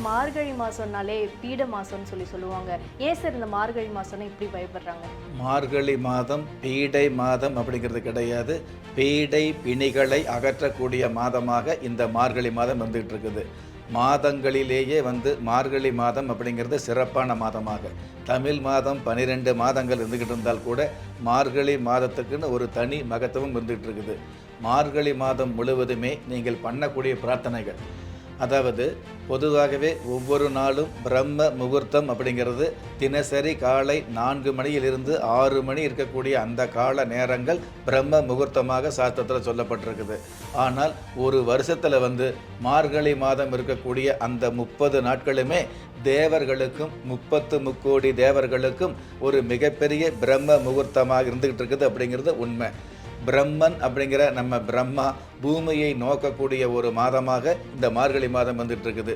மார்கழி மாசம்னாலே பீட மாசம்னு சொல்லுவாங்க. ஏன் சார் இந்த மார்கழி மாசம்னா இப்படி பயப்படுறாங்க? மார்கழி மாதம் பீடை மாதம் அப்படிங்கிறது கிடையாது. பீடை பிணிகளை அகற்றக்கூடிய மாதமாக இந்த மார்கழி மாதம் வந்துகிட்டு இருக்குது. மாதங்களிலேயே மார்கழி மாதம் அப்படிங்கிறது சிறப்பான மாதமாக, தமிழ் மாதம் 12 மாதங்கள் இருந்துக்கிட்டு இருந்தால் கூட மார்கழி மாதத்துக்குன்னு ஒரு தனி மகத்துவம் இருந்துகிட்டு இருக்குது. மார்கழி மாதம் முழுவதுமே நீங்கள் பண்ணக்கூடிய பிரார்த்தனைகள், அதாவது பொதுவாகவே ஒவ்வொரு நாளும் பிரம்ம முகூர்த்தம் அப்படிங்கிறது தினசரி காலை 4 மணியிலிருந்து 6 மணி இருக்கக்கூடிய அந்த கால நேரங்கள் பிரம்ம முகூர்த்தமாக சாஸ்திரத்தில் சொல்லப்பட்டிருக்குது. ஆனால் ஒரு வருஷத்தில் மார்கழி மாதம் இருக்கக்கூடிய அந்த 30 நாட்களுமே தேவர்களுக்கும் 30 முக்கோடி தேவர்களுக்கும் ஒரு மிகப்பெரிய பிரம்ம முகூர்த்தமாக இருந்துகிட்டு இருக்குது அப்படிங்கிறது உண்மை. பிரம்மன் அப்படிங்கிற நம்ம பிரம்மா பூமியை நோக்கக்கூடிய ஒரு மாதமாக இந்த மார்கழி மாதம் வந்துட்டு இருக்குது.